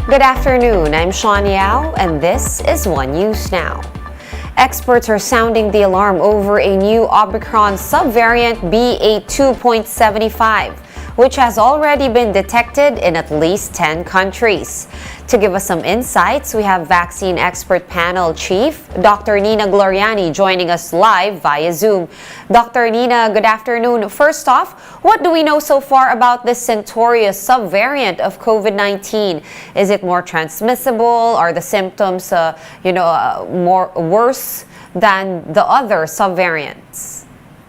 Good afternoon, I'm Sean Yao, and this is One News Now. Experts are sounding the alarm over a new Omicron subvariant BA2.75, which has already been detected in at least 10 countries. To give us some insights, we have vaccine expert panel chief Dr. Nina Gloriani joining us live via Zoom. Dr. Nina, good afternoon. First off, what do we know so far about this Centaurus subvariant of COVID-19? Is it more transmissible? Are the symptoms, more worse than the other subvariants?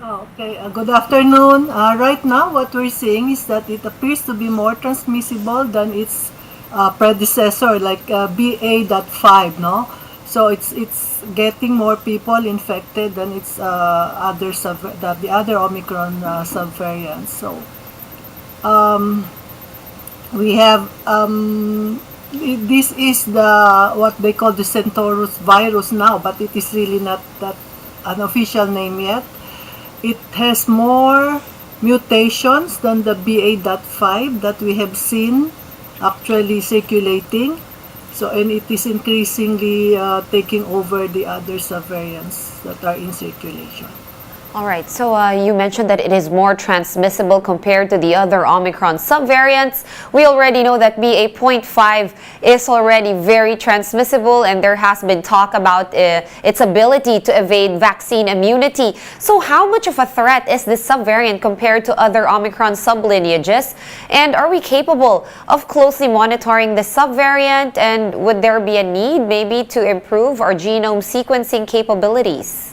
Okay, good afternoon. Right now, what we're seeing is that it appears to be more transmissible than its predecessor, like BA.5, no? So it's getting more people infected than its the other Omicron subvariants. So we have this is the what they call the Centaurus virus now, but it is really not that an official name yet. It has more mutations than the BA.5 that we have seen actually circulating. So, and it is increasingly taking over the other subvariants that are in circulation. All right, so you mentioned that it is more transmissible compared to the other Omicron subvariants. We already know that BA.5 is already very transmissible, and there has been talk about its ability to evade vaccine immunity. So how much of a threat is this subvariant compared to other Omicron sublineages? And are we capable of closely monitoring the subvariant? And would there be a need maybe to improve our genome sequencing capabilities?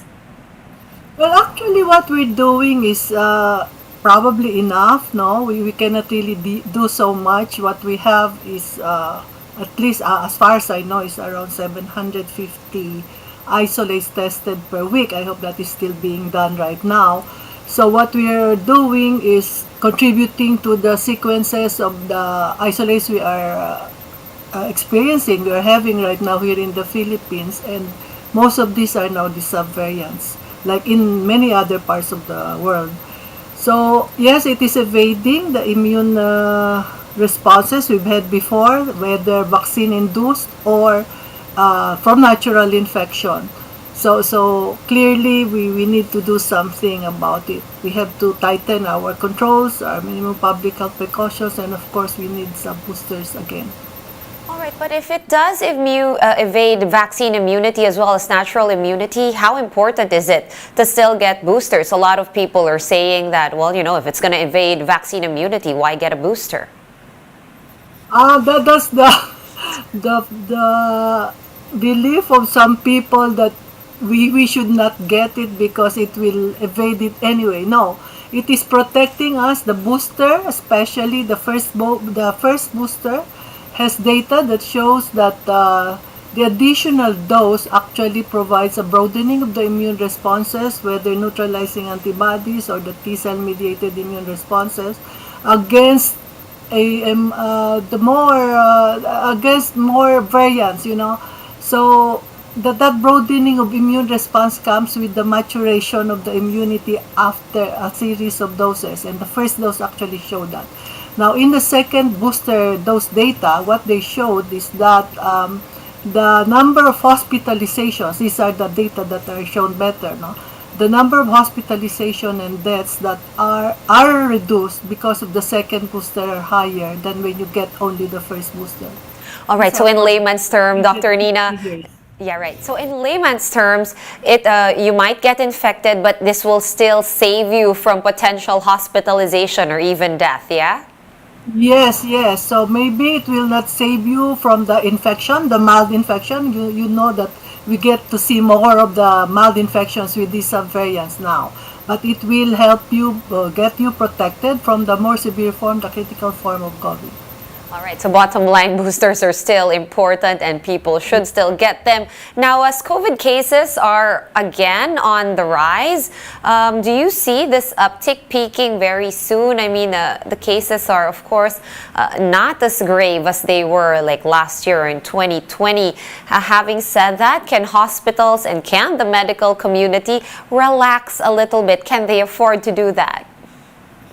Well, actually, what we're doing is probably enough. No, we cannot really do so much. What we have is, at least as far as I know, is around 750 isolates tested per week. I hope that is still being done right now. So what we are doing is contributing to the sequences of the isolates we are experiencing, we are having right now here in the Philippines, and most of these are now the subvariants, like in many other parts of the world. So yes, it is evading the immune responses we've had before, whether vaccine induced or from natural infection. So clearly we need to do something about it. We have to tighten our controls, our minimum public health precautions, and of course we need some boosters again. All right, but if it does evade vaccine immunity as well as natural immunity, how important is it to still get boosters? A lot of people are saying that, well, if it's going to evade vaccine immunity, why get a booster? That's the belief of some people that we should not get it because it will evade it anyway. No, it is protecting us. The booster, especially the first booster, has data that shows that the additional dose actually provides a broadening of the immune responses, whether neutralizing antibodies or the T-cell mediated immune responses against against more variants, So that broadening of immune response comes with the maturation of the immunity after a series of doses, and the first dose actually showed that. Now, in the second booster dose data, what they showed is that the number of hospitalizations, these are the data that are shown better, no? The number of hospitalization and deaths that are reduced because of the second booster are higher than when you get only the first booster. All right, so in layman's term, Dr. Nina, yeah, right. So in layman's terms, you might get infected, but this will still save you from potential hospitalization or even death, yeah? Yes. So maybe it will not save you from the infection, the mild infection. You know that we get to see more of the mild infections with these subvariants now. But it will help you get you protected from the more severe form, the critical form of COVID. All right, so bottom line, boosters are still important and people should still get them. Now, as COVID cases are again on the rise, do you see this uptick peaking very soon? I mean, the cases are, of course, not as grave as they were like last year in 2020. Having said that, can hospitals and can the medical community relax a little bit? Can they afford to do that?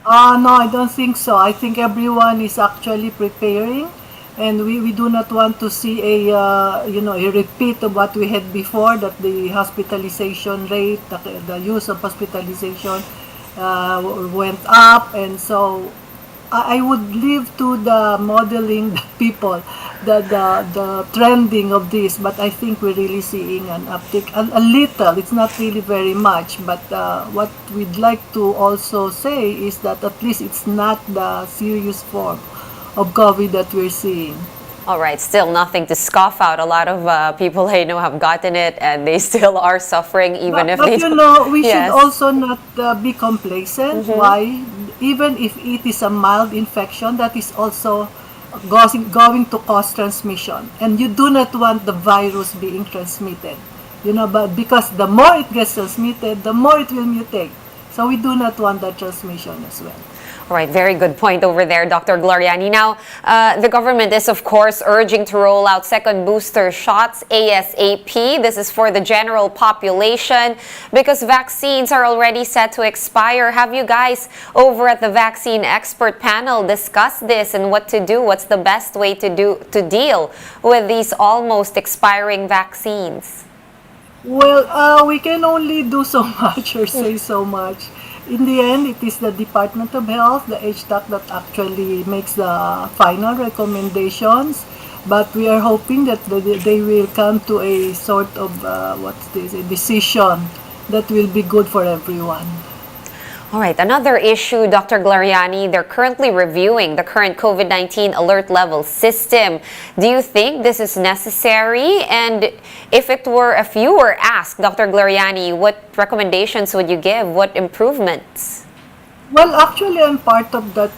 No, I don't think so. I think everyone is actually preparing and we do not want to see a repeat of what we had before, that the hospitalization rate, the use of hospitalization went up. And so I would leave to the modeling the people, the trending of this. But I think we're really seeing an uptick, a little. It's not really very much, but what we'd like to also say is that at least it's not the serious form of COVID that we're seeing. All right, still nothing to scoff out. A lot of people I know have gotten it and they still are suffering even if But they you don't. know, we should Yes. also not be complacent. Why? Even if it is a mild infection, that is also going to cause transmission. And you do not want the virus being transmitted. But because the more it gets transmitted, the more it will mutate. So we do not want that transmission as well. All right, very good point over there, Dr. Gloriani. Now, the government is, of course, urging to roll out second booster shots ASAP. This is for the general population because vaccines are already set to expire. Have you guys over at the vaccine expert panel discussed this and what to do? What's the best way to deal with these almost expiring vaccines? Well, we can only do so much or say so much. In the end, it is the Department of Health, the HTAC, that actually makes the final recommendations. But we are hoping that they will come to a sort of, a decision that will be good for everyone. All right, another issue, Dr. Gloriani, they're currently reviewing the current COVID-19 alert level system. Do you think this is necessary? And if you were asked, Dr. Gloriani, what recommendations would you give? What improvements? Well, actually, I'm part of that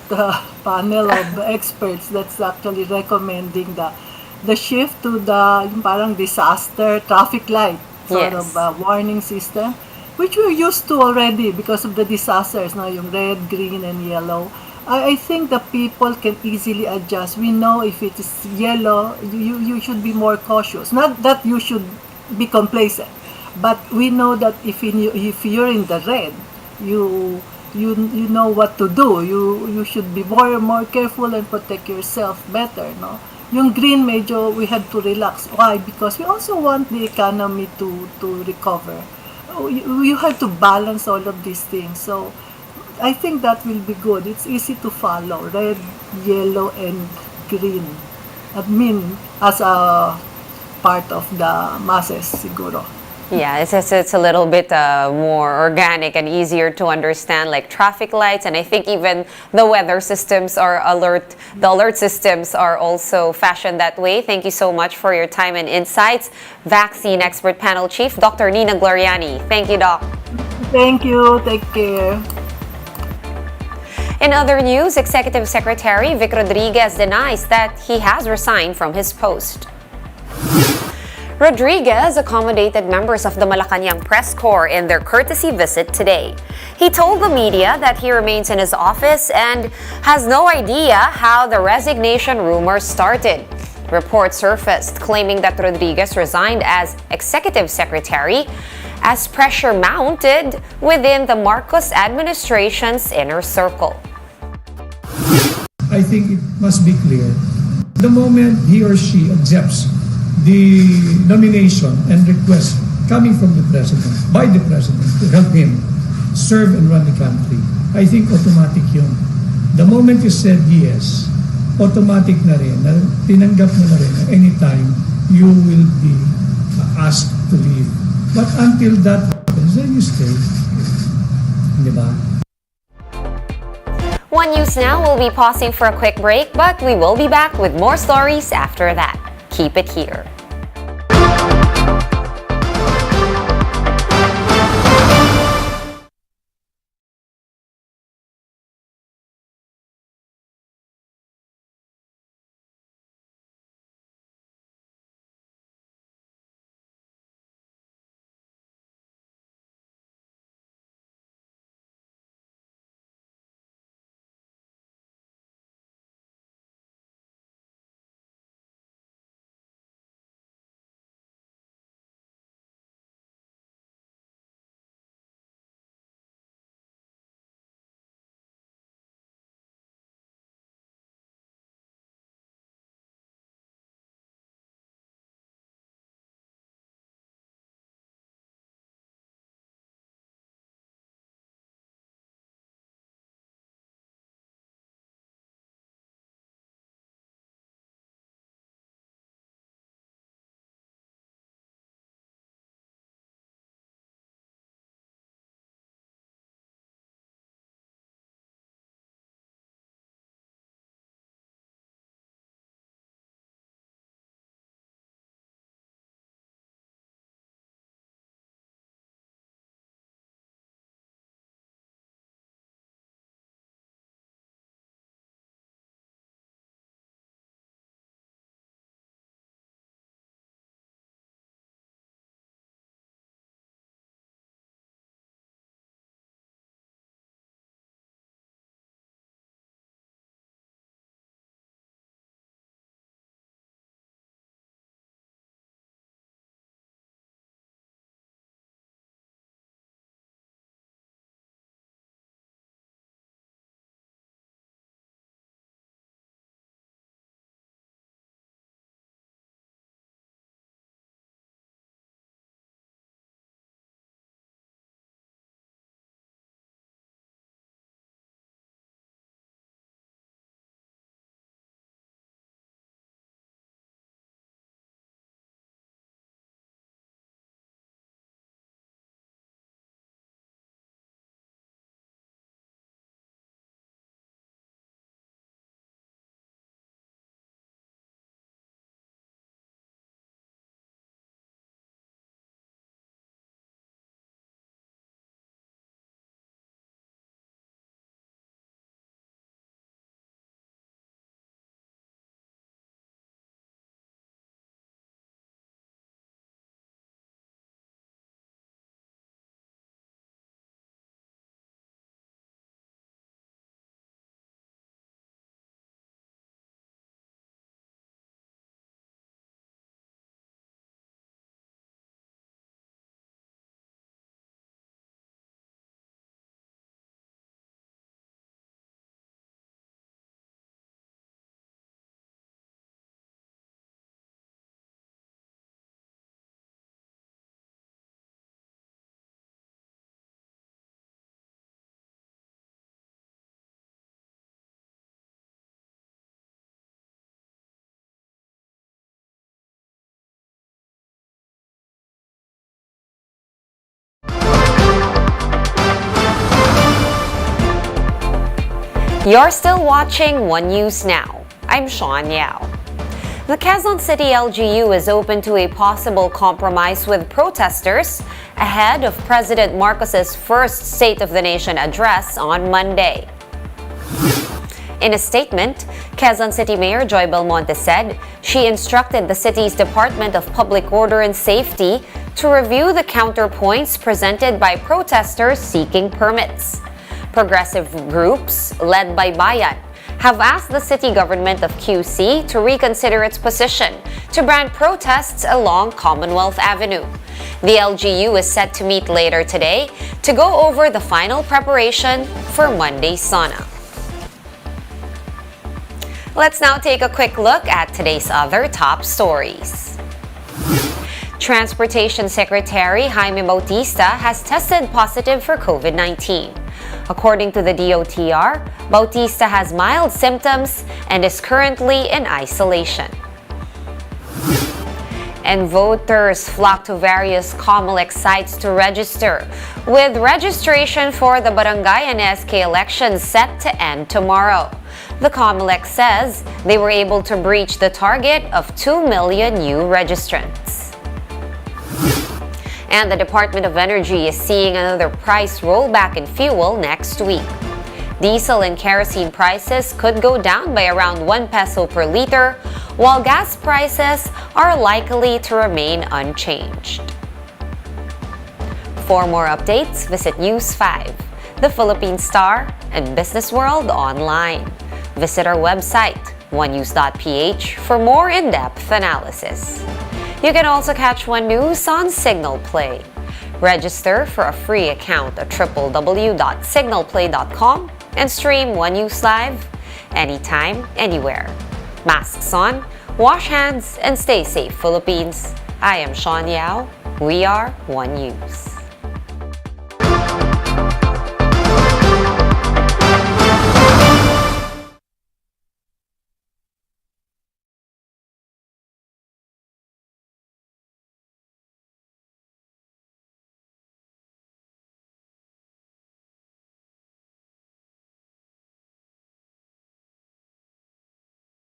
panel of experts that's actually recommending the shift to the yung parang disaster traffic light sort Yes. of warning system, which we're used to already because of the disasters, no, yung red, green, and yellow. I think the people can easily adjust. We know if it is yellow, you should be more cautious. Not that you should be complacent, but we know that if you're in the red, you know what to do. You should be more careful and protect yourself better, no? Yung green, medyo we had to relax. Why? Because we also want the economy to recover. You have to balance all of these things. So I think that will be good. It's easy to follow. Red, yellow, and green. I mean, as a part of the masses, siguro. Yeah, it's a little bit more organic and easier to understand, like traffic lights, and I think even the weather systems are the alert systems are also fashioned that way. Thank you so much for your time and insights. Vaccine Expert Panel Chief, Dr. Nina Gloriani. Thank you, Doc. Thank you. Take care. In other news, Executive Secretary Vic Rodriguez denies that he has resigned from his post. Rodriguez accommodated members of the Malacanang Press Corps in their courtesy visit today. He told the media that he remains in his office and has no idea how the resignation rumor started. Reports surfaced claiming that Rodriguez resigned as executive secretary as pressure mounted within the Marcos administration's inner circle. I think it must be clear. The moment he or she accepts the nomination and request coming from the president, by the president, to help him serve and run the country, I think automatic yun. The moment you said yes, automatic na rin, na tinanggap mo na rin na anytime you will be asked to leave. But until that happens, then you stay. Di ba? One News Now will be pausing for a quick break, but we will be back with more stories after that. Keep it here. You're still watching One News Now. I'm Sean Yao. The Quezon City LGU is open to a possible compromise with protesters ahead of President Marcos's first State of the Nation address on Monday. In a statement, Quezon City Mayor Joy Belmonte said she instructed the city's Department of Public Order and Safety to review the counterpoints presented by protesters seeking permits. Progressive groups, led by Bayan, have asked the city government of QC to reconsider its position to ban protests along Commonwealth Avenue. The LGU is set to meet later today to go over the final preparation for Monday's SONA. Let's now take a quick look at today's other top stories. Transportation Secretary Jaime Bautista has tested positive for COVID-19. According to the DOTR, Bautista has mild symptoms and is currently in isolation. And voters flock to various COMELEC sites to register, with registration for the barangay and SK elections set to end tomorrow. The COMELEC says they were able to breach the target of 2 million new registrants. And the Department of Energy is seeing another price rollback in fuel next week. Diesel and kerosene prices could go down by around 1 peso per liter, while gas prices are likely to remain unchanged. For more updates, visit News 5, The Philippine Star, and Business World online. Visit our website, onenews.ph, for more in-depth analysis. You can also catch One News on Signal Play. Register for a free account at www.signalplay.com and stream One News Live anytime, anywhere. Masks on, wash hands, and stay safe, Philippines. I am Sean Yao. We are One News.